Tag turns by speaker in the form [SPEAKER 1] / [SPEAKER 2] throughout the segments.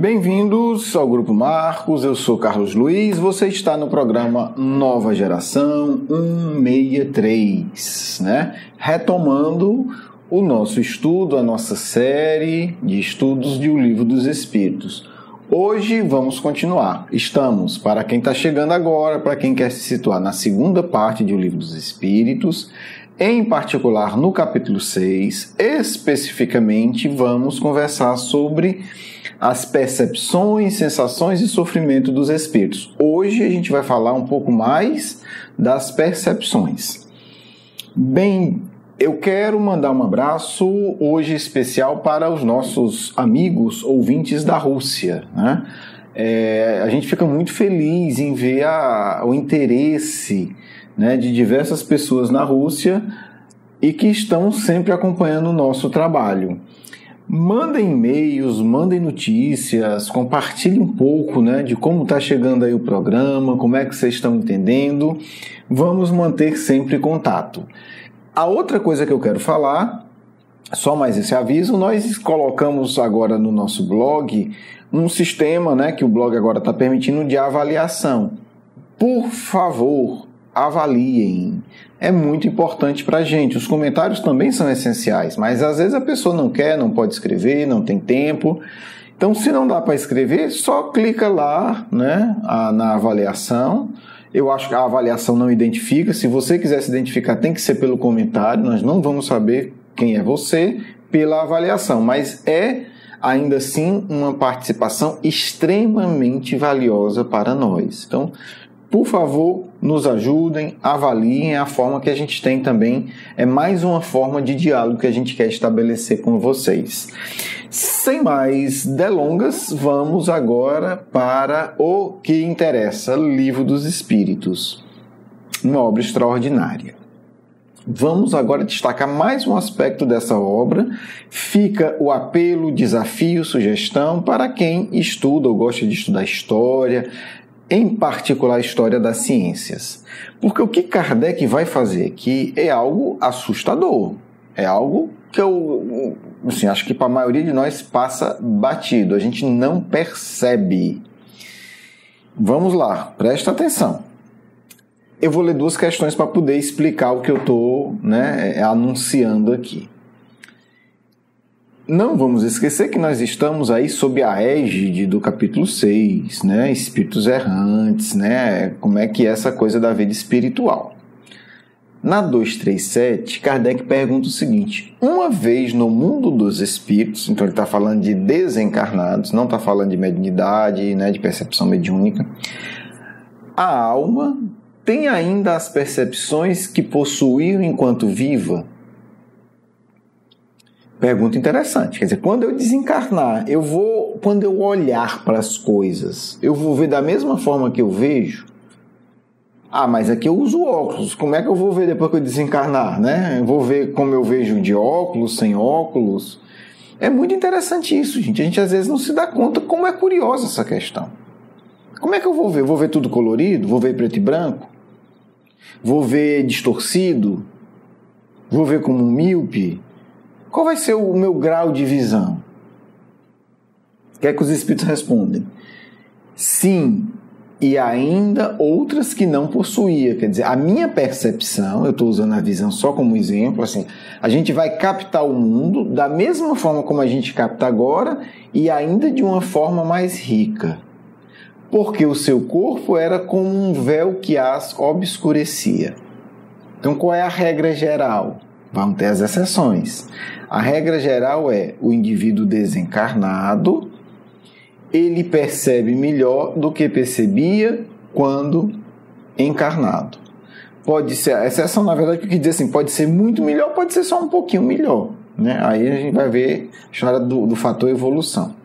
[SPEAKER 1] Bem-vindos ao Grupo Marcos, eu sou Carlos Luiz, você está no programa Nova Geração 163, né? Retomando o nosso estudo, a nossa série de estudos de O Livro dos Espíritos. Hoje vamos continuar. Estamos, para quem está chegando agora, para quem quer se situar na segunda parte de O Livro dos Espíritos, em particular no capítulo 6, especificamente vamos conversar sobre as percepções, sensações e sofrimento dos espíritos. Hoje a gente vai falar um pouco mais das percepções. Bem, eu quero mandar um abraço hoje especial para os nossos amigos ouvintes da Rússia, né? A gente fica muito feliz em ver o interesse, né, de diversas pessoas na Rússia e que estão sempre acompanhando o nosso trabalho. Mandem e-mails, mandem notícias, compartilhem um pouco, né, de como está chegando aí o programa, como é que vocês estão entendendo. Vamos manter sempre contato. A outra coisa que eu quero falar, só mais esse aviso, nós colocamos agora no nosso blog um sistema, né, que o blog agora está permitindo, de avaliação. Por favor, avaliem. É muito importante para a gente. Os comentários também são essenciais, mas às vezes a pessoa não quer, não pode escrever, não tem tempo. Então, se não dá para escrever, só clica lá, né, na avaliação. Eu acho que a avaliação não identifica. Se você quiser se identificar, tem que ser pelo comentário. Nós não vamos saber quem é você pela avaliação, mas é ainda assim uma participação extremamente valiosa para nós. Então, por favor, nos ajudem, avaliem a forma que a gente tem também. É mais uma forma de diálogo que a gente quer estabelecer com vocês. Sem mais delongas, vamos agora para o que interessa, Livro dos Espíritos, uma obra extraordinária. Vamos agora destacar mais um aspecto dessa obra. Fica o apelo, desafio, sugestão para quem estuda ou gosta de estudar história, em particular a história das ciências. Porque o que Kardec vai fazer aqui é algo assustador. É algo que eu acho que para a maioria de nós passa batido. A gente não percebe. Vamos lá, presta atenção. Eu vou ler duas questões para poder explicar o que eu estou, né, anunciando aqui. Não vamos esquecer que nós estamos aí sob a égide do capítulo 6, né? Espíritos errantes, né? Como é que é essa coisa da vida espiritual. Na 237, Kardec pergunta o seguinte: uma vez no mundo dos espíritos, então ele está falando de desencarnados, não está falando de mediunidade, né? De percepção mediúnica, a alma tem ainda as percepções que possuiu enquanto viva? Pergunta interessante. Quer dizer, quando eu desencarnar, quando eu olhar para as coisas, eu vou ver da mesma forma que eu vejo? Ah, mas aqui eu uso óculos. Como é que eu vou ver depois que eu desencarnar, né? Eu vou ver como eu vejo de óculos, sem óculos. É muito interessante isso, gente. A gente às vezes não se dá conta como é curiosa essa questão. Como é que eu vou ver? Vou ver tudo colorido? Vou ver preto e branco? Vou ver distorcido? Vou ver como um míope? Qual vai ser o meu grau de visão? O que é que os espíritos respondem? Sim, e ainda outras que não possuía. Quer dizer, a minha percepção, eu estou usando a visão só como exemplo, assim, a gente vai captar o mundo da mesma forma como a gente capta agora e ainda de uma forma mais rica. Porque o seu corpo era como um véu que as obscurecia. Então, qual é a regra geral? Vamos ter as exceções. A regra geral é: o indivíduo desencarnado, ele percebe melhor do que percebia quando encarnado. Pode ser, a exceção, na verdade, que diz assim, pode ser muito melhor, pode ser só um pouquinho melhor, né? Aí a gente vai ver a história do fator evolução.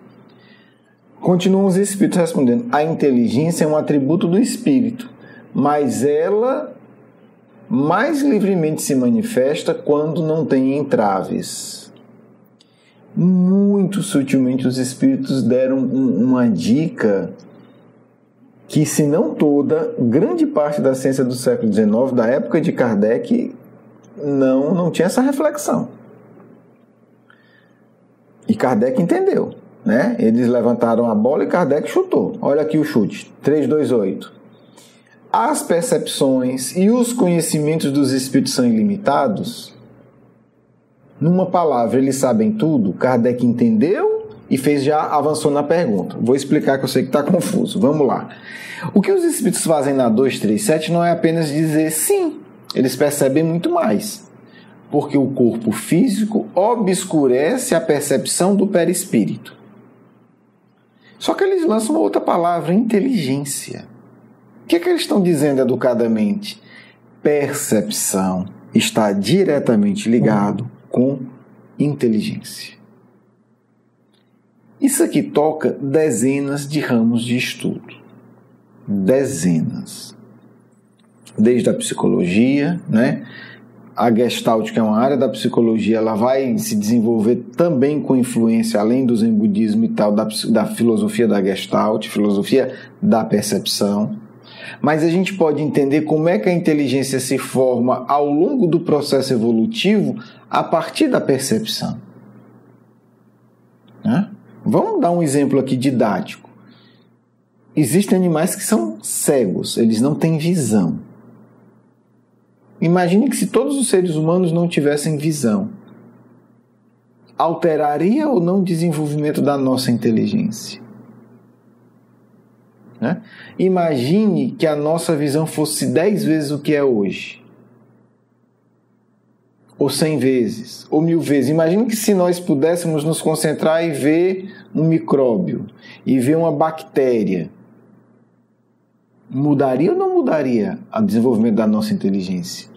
[SPEAKER 1] Continuam os espíritos respondendo: a inteligência é um atributo do espírito, mas ela mais livremente se manifesta quando não tem entraves. Muito sutilmente os espíritos deram uma dica que, se não toda, grande parte da ciência do século XIX, da época de Kardec, não tinha essa reflexão. E Kardec entendeu. né? Eles levantaram a bola e Kardec chutou. Olha aqui o chute, 3, 2, 8. As percepções e os conhecimentos dos espíritos são ilimitados? Numa palavra, eles sabem tudo? Kardec entendeu e avançou na pergunta. Vou explicar que eu sei que está confuso. Vamos lá. O que os espíritos fazem na 237 não é apenas dizer sim, eles percebem muito mais. Porque o corpo físico obscurece a percepção do perispírito. Só que eles lançam uma outra palavra, inteligência. O que eles estão dizendo educadamente? Percepção está diretamente ligado com inteligência. Isso aqui toca dezenas de ramos de estudo. Dezenas. Desde a psicologia, né? A Gestalt, que é uma área da psicologia, ela vai se desenvolver também com influência, além do Zen budismo e tal, da filosofia da Gestalt, filosofia da percepção. Mas a gente pode entender como é que a inteligência se forma ao longo do processo evolutivo a partir da percepção. Né? Vamos dar um exemplo aqui didático. Existem animais que são cegos, eles não têm visão. Imagine que se todos os seres humanos não tivessem visão, alteraria ou não o desenvolvimento da nossa inteligência? Né? Imagine que a nossa visão fosse 10 vezes o que é hoje. Ou 100 vezes, ou 1000 vezes. Imagine que se nós pudéssemos nos concentrar e ver um micróbio, e ver uma bactéria, mudaria ou não mudaria o desenvolvimento da nossa inteligência?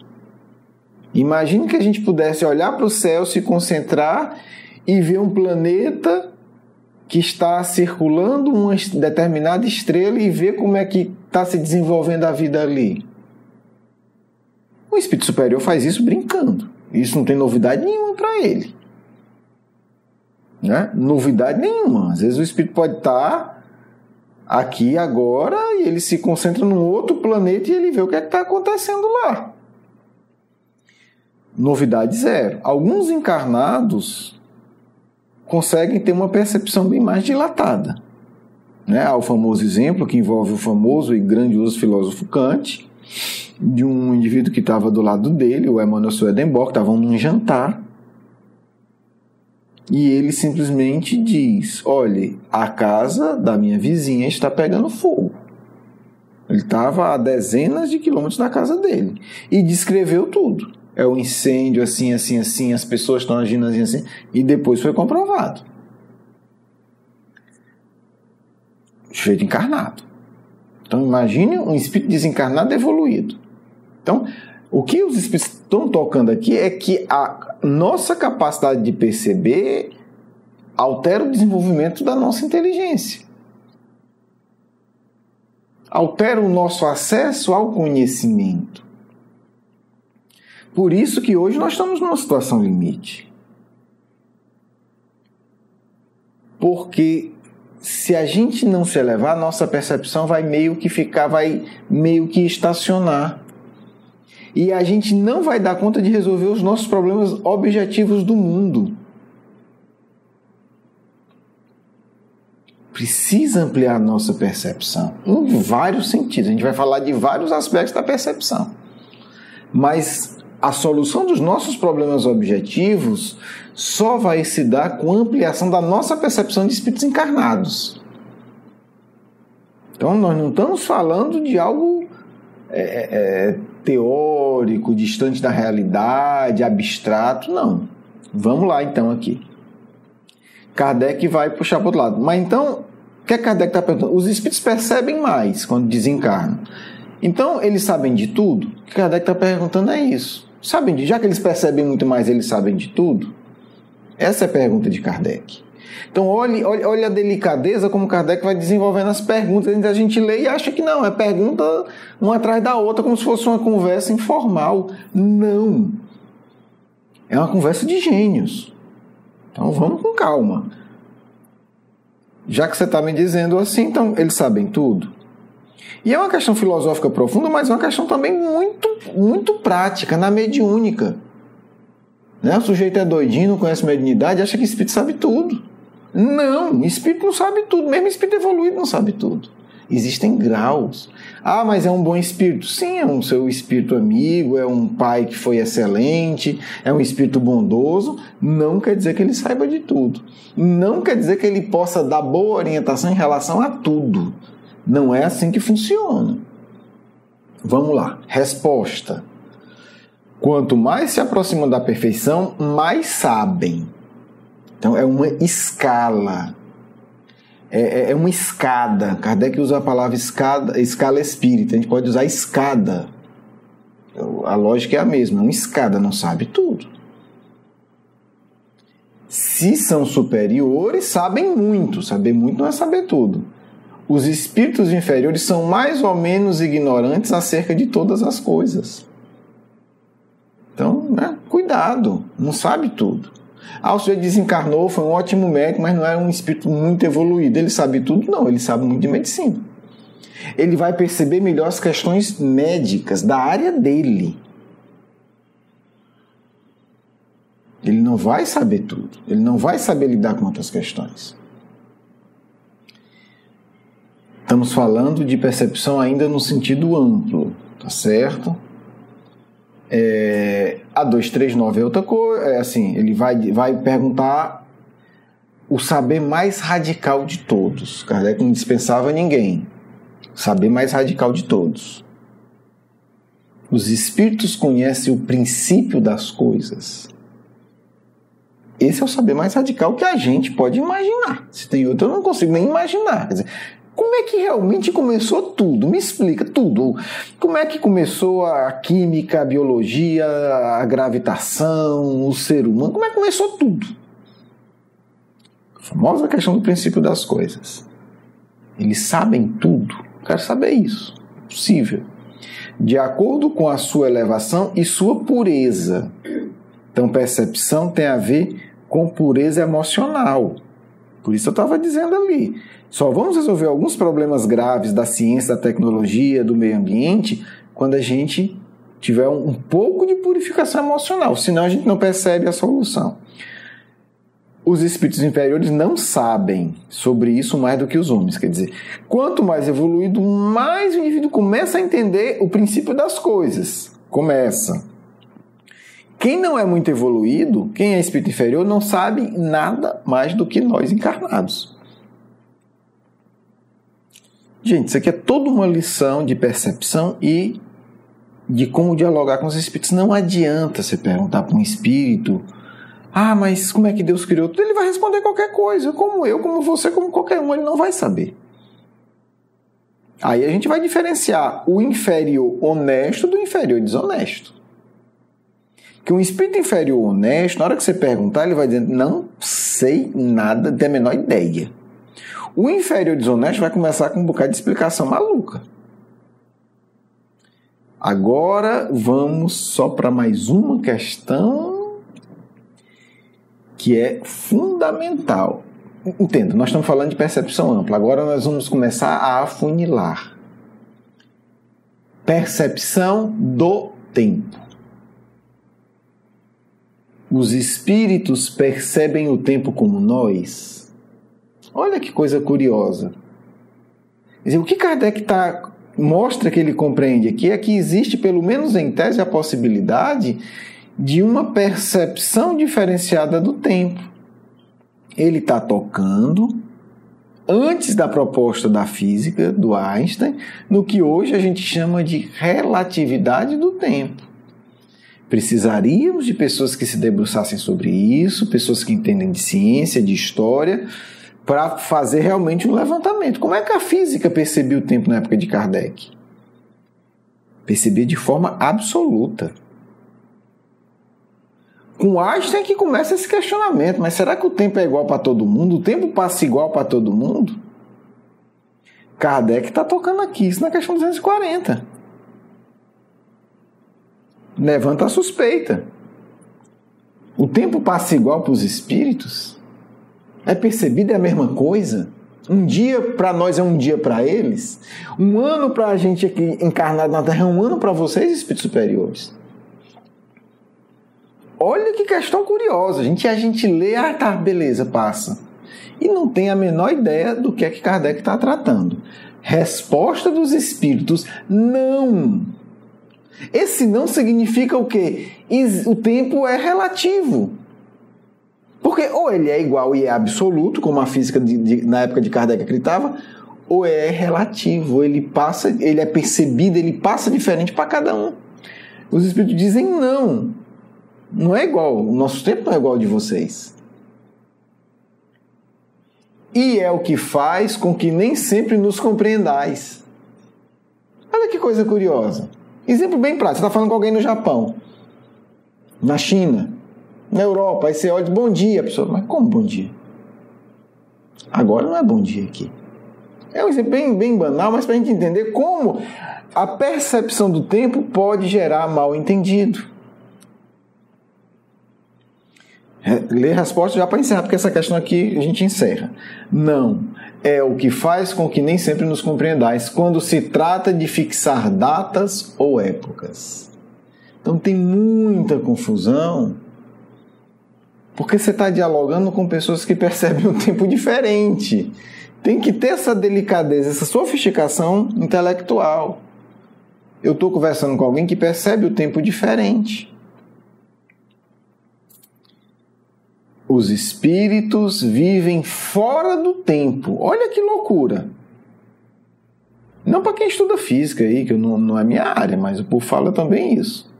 [SPEAKER 1] Imagine que a gente pudesse olhar para o céu, se concentrar e ver um planeta que está circulando uma determinada estrela e ver como é que está se desenvolvendo a vida ali. O espírito superior faz isso brincando. Isso não tem novidade nenhuma para ele. Né? Novidade nenhuma. Às vezes o espírito pode estar aqui agora e ele se concentra num outro planeta e ele vê o que é que está acontecendo lá. Novidade zero. Alguns encarnados conseguem ter uma percepção bem mais dilatada. Né? Há o famoso exemplo que envolve o famoso e grandioso filósofo Kant, de um indivíduo que estava do lado dele, o Emanuel Swedenborg, estavam num jantar, e ele simplesmente diz: olhe, a casa da minha vizinha está pegando fogo. Ele estava a dezenas de quilômetros da casa dele, e descreveu tudo. É um incêndio, assim, assim, assim, as pessoas estão agindo assim, assim, e depois foi comprovado. Feito encarnado. Então imagine um espírito desencarnado evoluído. Então, o que os espíritos estão tocando aqui é que a nossa capacidade de perceber altera o desenvolvimento da nossa inteligência. Altera o nosso acesso ao conhecimento. Por isso que hoje nós estamos numa situação limite. Porque se a gente não se elevar, a nossa percepção vai meio que estacionar. E a gente não vai dar conta de resolver os nossos problemas objetivos do mundo. Precisa ampliar a nossa percepção em vários sentidos. A gente vai falar de vários aspectos da percepção. Mas a solução dos nossos problemas objetivos só vai se dar com a ampliação da nossa percepção de espíritos encarnados. Então, nós não estamos falando de algo teórico, distante da realidade, abstrato, não. Vamos lá, então, aqui. Kardec vai puxar para o outro lado. Mas, então, o que Kardec está perguntando? Os espíritos percebem mais quando desencarnam. Então, eles sabem de tudo? O que Kardec está perguntando é isso. Já que eles percebem muito mais, eles sabem de tudo? Essa é a pergunta de Kardec. Então, olha a delicadeza como Kardec vai desenvolvendo as perguntas. A gente lê e acha que não, é pergunta uma atrás da outra, como se fosse uma conversa informal. Não. É uma conversa de gênios. Então, vamos com calma. Já que você está me dizendo assim, então, eles sabem tudo? E é uma questão filosófica profunda, mas é uma questão também muito, muito prática, na mediúnica. Né? O sujeito é doidinho, não conhece mediunidade, acha que espírito sabe tudo. Não, o espírito não sabe tudo, mesmo o espírito evoluído não sabe tudo. Existem graus. Ah, mas é um bom espírito. Sim, é um seu espírito amigo, é um pai que foi excelente, é um espírito bondoso. Não quer dizer que ele saiba de tudo. Não quer dizer que ele possa dar boa orientação em relação a tudo. Não é assim que funciona. Vamos lá. Resposta. Quanto mais se aproximam da perfeição, mais sabem. Então, é uma escala. É uma escada. Kardec usa a palavra escala espírita. A gente pode usar escada. A lógica é a mesma. Uma escada não sabe tudo. Se são superiores, sabem muito. Saber muito não é saber tudo. Os espíritos inferiores são mais ou menos ignorantes acerca de todas as coisas. Então, cuidado. Não sabe tudo. Ah, o sujeito desencarnou, foi um ótimo médico, mas não era um espírito muito evoluído. Ele sabe tudo? Não, ele sabe muito de medicina. Ele vai perceber melhor as questões médicas da área dele. Ele não vai saber tudo. Ele não vai saber lidar com outras questões. Estamos falando de percepção ainda no sentido amplo, tá certo? A 239 é outra coisa, assim, ele vai perguntar o saber mais radical de todos. Kardec não dispensava ninguém. Saber mais radical de todos. Os espíritos conhecem o princípio das coisas. Esse é o saber mais radical que a gente pode imaginar. Se tem outro, eu não consigo nem imaginar. Quer dizer, como é que realmente começou tudo? Me explica tudo. Como é que começou a química, a biologia, a gravitação, o ser humano? Como é que começou tudo? A famosa questão do princípio das coisas. Eles sabem tudo. Eu quero saber isso. É possível. De acordo com a sua elevação e sua pureza. Então, percepção tem a ver com pureza emocional. Por isso eu estava dizendo ali. Só vamos resolver alguns problemas graves da ciência, da tecnologia, do meio ambiente, quando a gente tiver um pouco de purificação emocional. Senão a gente não percebe a solução. Os espíritos inferiores não sabem sobre isso mais do que os homens. Quer dizer, quanto mais evoluído, mais o indivíduo começa a entender o princípio das coisas. Começa. Quem não é muito evoluído, quem é espírito inferior, não sabe nada mais do que nós encarnados. Gente, isso aqui é toda uma lição de percepção e de como dialogar com os espíritos. Não adianta você perguntar para um espírito: ah, mas como é que Deus criou tudo? Ele vai responder qualquer coisa, como eu, como você, como qualquer um, ele não vai saber. Aí a gente vai diferenciar o inferior honesto do inferior desonesto. Porque um espírito inferior honesto, na hora que você perguntar, ele vai dizer: não sei nada, não tenho a menor ideia. O inferior desonesto vai começar com um bocado de explicação maluca. Agora vamos só para mais uma questão que é fundamental. Entenda, nós estamos falando de percepção ampla. Agora nós vamos começar a afunilar. Percepção do tempo. Os espíritos percebem o tempo como nós? Olha que coisa curiosa. Quer dizer, o que Kardec mostra que ele compreende aqui é que existe, pelo menos em tese, a possibilidade de uma percepção diferenciada do tempo. Ele está tocando, antes da proposta da física, do Einstein, no que hoje a gente chama de relatividade do tempo. Precisaríamos de pessoas que se debruçassem sobre isso, pessoas que entendem de ciência, de história, para fazer realmente um levantamento. Como é que a física percebia o tempo na época de Kardec? Percebia de forma absoluta. Com Einstein que começa esse questionamento: mas será que o tempo é igual para todo mundo? O tempo passa igual para todo mundo? Kardec está tocando aqui, isso na questão 240. Levanta a suspeita. O tempo passa igual para os espíritos? É percebido é a mesma coisa? Um dia para nós é um dia para eles? Um ano para a gente aqui encarnado na Terra é um ano para vocês, espíritos superiores? Olha que questão curiosa. A gente lê, tá, beleza, passa. e não tem a menor ideia do que é que Kardec está tratando. Resposta dos espíritos: não. Esse não significa o quê? O tempo é relativo. Porque ou ele é igual e é absoluto, como a física na época de Kardec acreditava, ou é relativo, ele é percebido, ele passa diferente para cada um. Os espíritos dizem não. Não é igual, o nosso tempo não é igual ao de vocês. E é o que faz com que nem sempre nos compreendais. Olha que coisa curiosa. Exemplo bem prático, você está falando com alguém no Japão, na China, na Europa, aí você olha e diz bom dia, a pessoa, mas como bom dia? Agora não é bom dia aqui. É um exemplo bem banal, mas para a gente entender como a percepção do tempo pode gerar mal entendido. Lê a resposta já para encerrar, porque essa questão aqui a gente encerra. Não, é o que faz com que nem sempre nos compreendais quando se trata de fixar datas ou épocas. Então tem muita confusão, porque você está dialogando com pessoas que percebem um tempo diferente. Tem que ter essa delicadeza, essa sofisticação intelectual. Eu estou conversando com alguém que percebe o tempo diferente. Os espíritos vivem fora do tempo. Olha que loucura. Não para quem estuda física aí, que não é minha área, mas o povo fala também isso.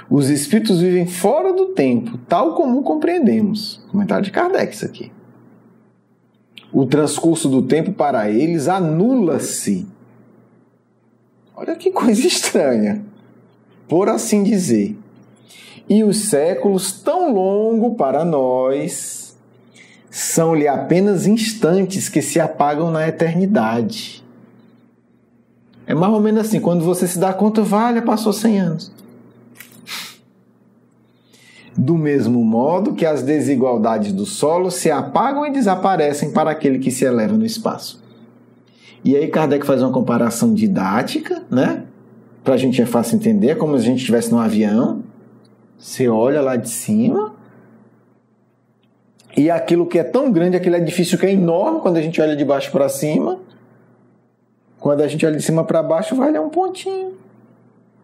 [SPEAKER 1] Os espíritos vivem fora do tempo, tal como compreendemos. Comentário de Kardec isso aqui. O transcurso do tempo para eles anula-se. Olha que coisa estranha, por assim dizer. E os séculos tão longos para nós são-lhe apenas instantes que se apagam na eternidade. É mais ou menos assim, quando você se dá conta, vale, passou 100 anos. Do mesmo modo que as desigualdades do solo se apagam e desaparecem para aquele que se eleva no espaço. E aí Kardec faz uma comparação didática, né? Para a gente é fácil entender, como se a gente estivesse num avião. Você olha lá de cima e aquilo que é tão grande, aquele edifício que é enorme, quando a gente olha de baixo para cima, quando a gente olha de cima para baixo, vale um pontinho.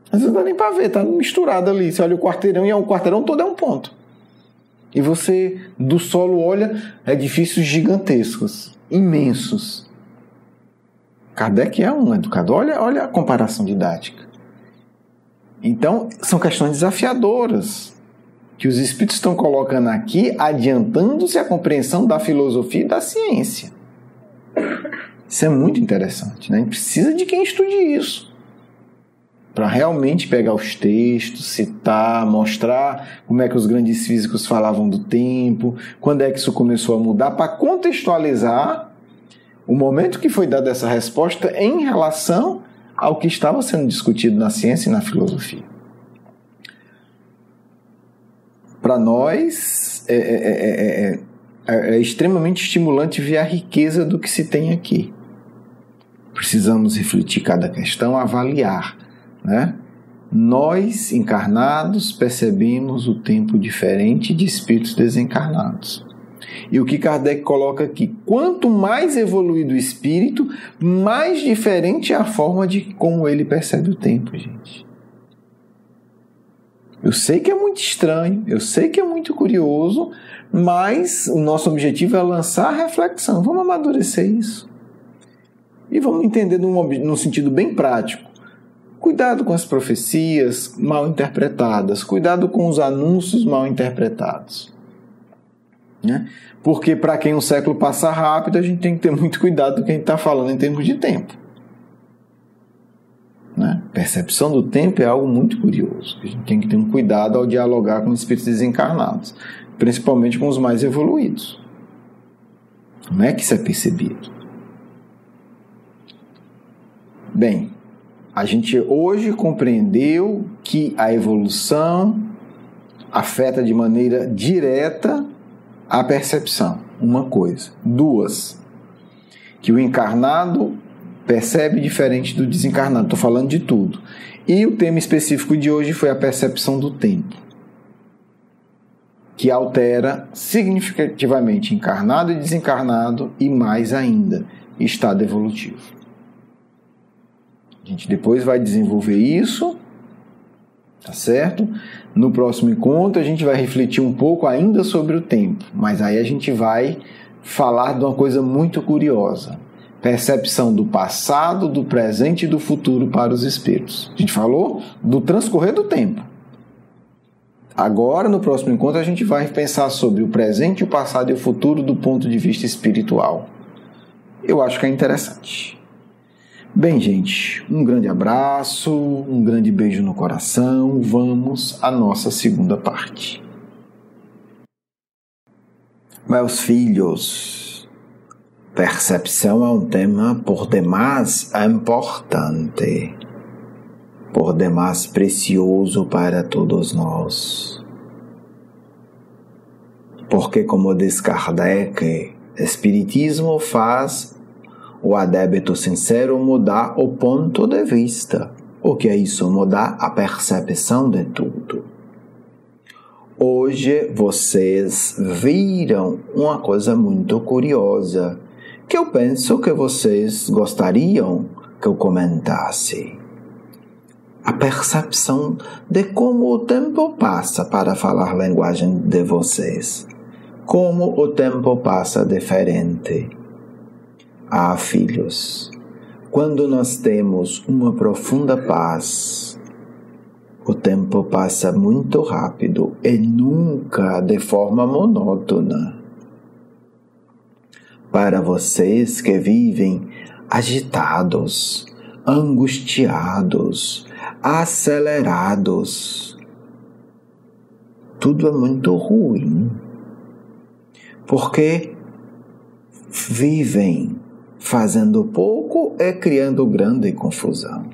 [SPEAKER 1] Às vezes não dá nem para ver, está misturado ali. Você olha o quarteirão e o quarteirão todo é um ponto. E você, do solo, olha edifícios gigantescos, imensos. Kardec é um educador. Olha a comparação didática. Então, são questões desafiadoras que os espíritos estão colocando aqui, adiantando-se a compreensão da filosofia e da ciência. Isso é muito interessante, né? A gente precisa de quem estude isso, para realmente pegar os textos, citar, mostrar como é que os grandes físicos falavam do tempo, quando é que isso começou a mudar, para contextualizar o momento que foi dada essa resposta em relação ao que estava sendo discutido na ciência e na filosofia. Para nós, é extremamente estimulante ver a riqueza do que se tem aqui. Precisamos refletir cada questão, avaliar, né? Nós, encarnados, percebemos o tempo diferente de espíritos desencarnados. E o que Kardec coloca aqui, quanto mais evoluído o espírito, mais diferente é a forma de como ele percebe o tempo, gente. Eu sei que é muito estranho, eu sei que é muito curioso, mas o nosso objetivo é lançar a reflexão. Vamos amadurecer isso. E vamos entender num sentido bem prático. Cuidado com as profecias mal interpretadas, cuidado com os anúncios mal interpretados. Né? Porque para quem um século passa rápido, a gente tem que ter muito cuidado com o que a gente está falando em termos de tempo. Né? Percepção do tempo é algo muito curioso. A gente tem que ter um cuidado ao dialogar com espíritos desencarnados, principalmente com os mais evoluídos. Como é que isso é percebido? Bem, a gente hoje compreendeu que a evolução afeta de maneira direta a percepção, uma coisa. 2, que o encarnado percebe diferente do desencarnado. Estou falando de tudo. E o tema específico de hoje foi a percepção do tempo. que altera significativamente encarnado e desencarnado e, mais ainda, estado evolutivo. A gente depois vai desenvolver isso, tá certo? No próximo encontro a gente vai refletir um pouco ainda sobre o tempo, mas aí a gente vai falar de uma coisa muito curiosa: percepção do passado, do presente e do futuro para os espíritos. A gente falou do transcorrer do tempo. Agora, no próximo encontro, a gente vai pensar sobre o presente, o passado e o futuro do ponto de vista espiritual. Eu acho que é interessante. Bem, gente, um grande abraço, um grande beijo no coração. Vamos à nossa segunda parte. Meus filhos, percepção é um tema por demais importante, por demais precioso para todos nós. Porque, como diz Kardec, Espiritismo faz o adepto sincero mudar o ponto de vista. O que é isso? Mudar a percepção de tudo. Hoje vocês viram uma coisa muito curiosa, que eu penso que vocês gostariam que eu comentasse. A percepção de como o tempo passa, para falar a linguagem de vocês. Como o tempo passa diferente. Ah, filhos, quando nós temos uma profunda paz, o tempo passa muito rápido e nunca de forma monótona. Para vocês que vivem agitados, angustiados, acelerados, tudo é muito ruim, porque vivem fazendo pouco e criando grande confusão.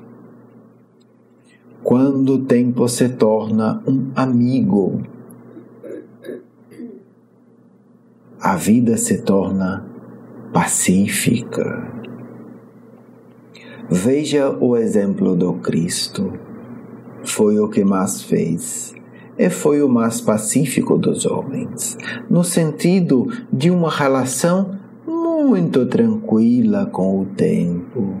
[SPEAKER 1] Quando o tempo se torna um amigo, a vida se torna pacífica. Veja o exemplo do Cristo. Foi o que mais fez e foi o mais pacífico dos homens, no sentido de uma relação muito tranquila com o tempo.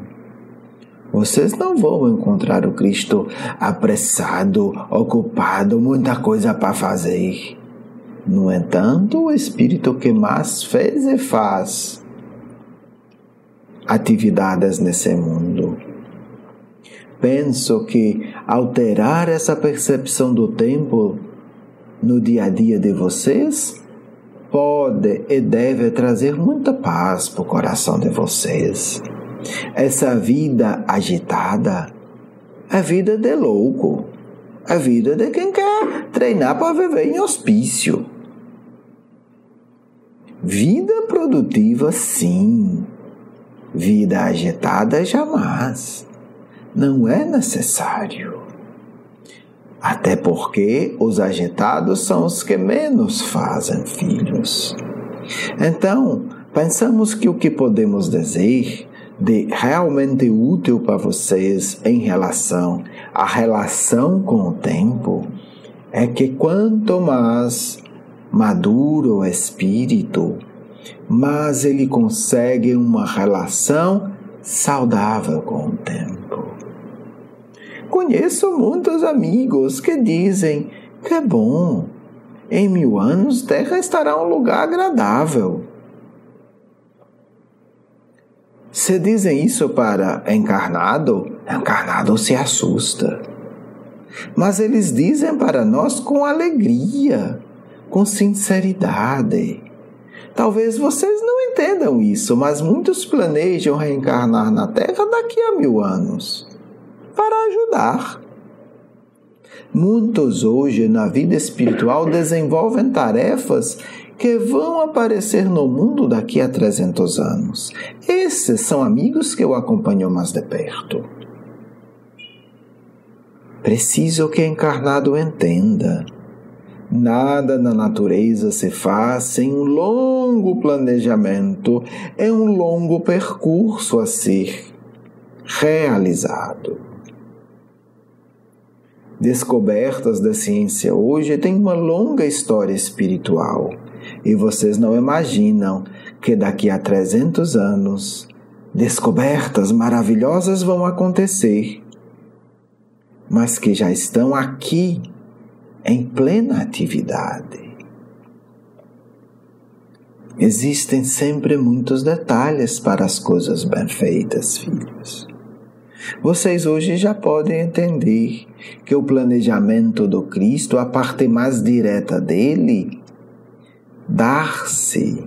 [SPEAKER 1] Vocês não vão encontrar o Cristo apressado, ocupado, muita coisa para fazer. No entanto, o Espírito que mais fez e faz atividades nesse mundo. Penso que alterar essa percepção do tempo no dia a dia de vocês pode e deve trazer muita paz para o coração de vocês. Essa vida agitada é vida de louco, é vida de quem quer treinar para viver em hospício. Vida produtiva, sim. Vida agitada, jamais. Não é necessário. Até porque os agitados são os que menos fazem filhos. Então, pensamos que o que podemos dizer de realmente útil para vocês em relação à relação com o tempo é que quanto mais maduro o espírito, mais ele consegue uma relação saudável com o tempo. Conheço muitos amigos que dizem que é bom, em 1000 anos Terra estará um lugar agradável. Se dizem isso para encarnado se assusta. Mas eles dizem para nós com alegria, com sinceridade. Talvez vocês não entendam isso, mas muitos planejam reencarnar na Terra daqui a 1000 anos. Para ajudar. Muitos hoje na vida espiritual desenvolvem tarefas que vão aparecer no mundo daqui a 300 anos. Esses são amigos que eu acompanho mais de perto. Preciso que o encarnado entenda. Nada na natureza se faz sem um longo planejamento e um longo percurso a ser realizado.
[SPEAKER 2] Descobertas da ciência hoje têm uma longa história espiritual. E vocês não imaginam que daqui a 300 anos, descobertas maravilhosas vão acontecer, mas que já estão aqui em plena atividade. Existem sempre muitos detalhes para as coisas bem feitas, filhos. Vocês hoje já podem entender que o planejamento do Cristo, a parte mais direta dele, dar-se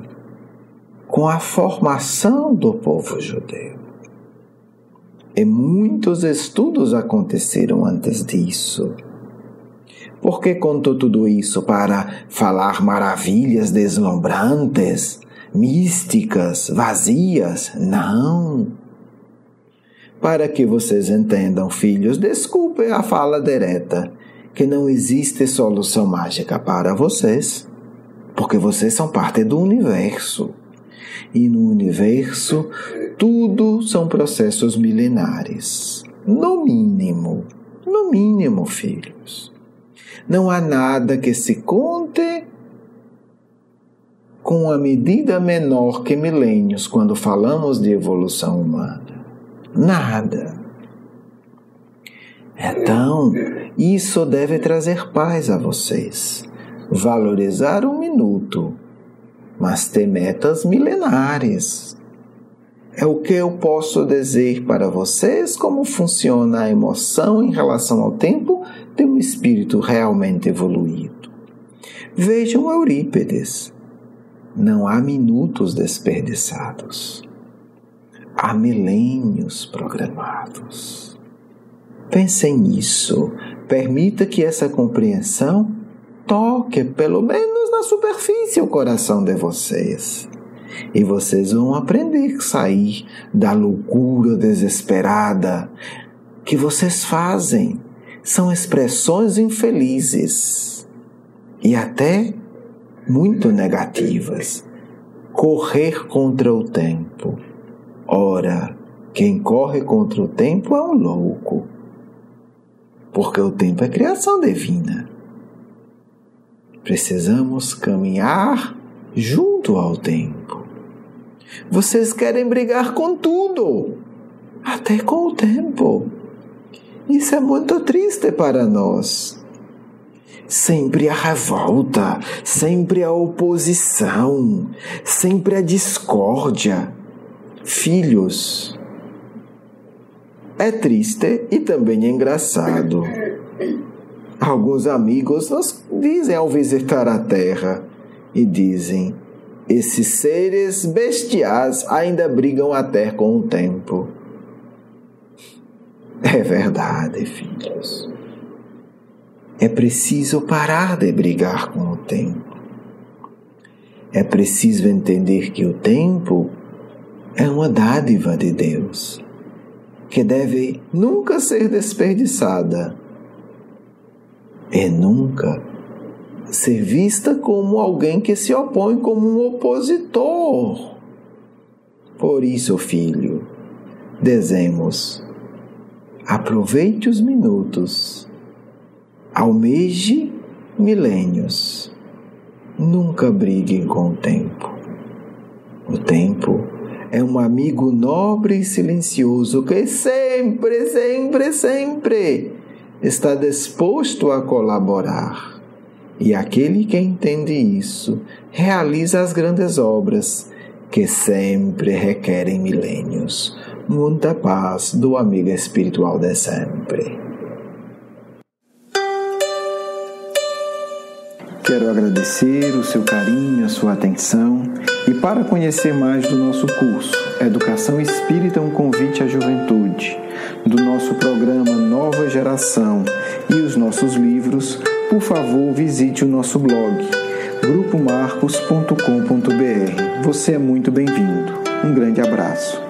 [SPEAKER 2] com a formação do povo judeu. E muitos estudos aconteceram antes disso. Por que contou tudo isso? Para falar maravilhas deslumbrantes, místicas, vazias? Não. Para que vocês entendam, filhos, desculpe a fala direta, que não existe solução mágica para vocês, porque vocês são parte do universo. E no universo, tudo são processos milenares. No mínimo, filhos. Não há nada que se conte com uma medida menor que milênios quando falamos de evolução humana. Nada. Então, isso deve trazer paz a vocês. Valorizar um minuto, mas ter metas milenares. É o que eu posso dizer para vocês como funciona a emoção em relação ao tempo de um espírito realmente evoluído. Vejam Eurípides. Não há minutos desperdiçados. Há milênios programados. Pensem nisso. Permita que essa compreensão toque, pelo menos na superfície, o coração de vocês. E vocês vão aprender a sair da loucura desesperada que vocês fazem. São expressões infelizes e até muito negativas. Correr contra o tempo. Ora, quem corre contra o tempo é um louco, porque o tempo é criação divina. Precisamos caminhar junto ao tempo. Vocês querem brigar com tudo, até com o tempo. Isso é muito triste para nós. Sempre a revolta, sempre a oposição, sempre a discórdia. Filhos, é triste e também é engraçado. Alguns amigos nos dizem ao visitar a Terra e dizem: esses seres bestiais ainda brigam até com o tempo. É verdade, filhos. É preciso parar de brigar com o tempo. É preciso entender que o tempo é uma dádiva de Deus, que deve nunca ser desperdiçada e nunca ser vista como alguém que se opõe, como um opositor. Por isso, filho, dizemos: aproveite os minutos, almeje milênios, nunca briguem com o tempo. O tempo é um amigo nobre e silencioso que sempre está disposto a colaborar. E aquele que entende isso realiza as grandes obras que sempre requerem milênios. Muita paz do amigo espiritual de sempre. Quero agradecer o seu carinho, a sua atenção. E para conhecer mais do nosso curso Educação Espírita, um convite à juventude, do nosso programa Nova Geração e os nossos livros, por favor, visite o nosso blog, grupomarcos.com.br. Você é muito bem-vindo. Um grande abraço.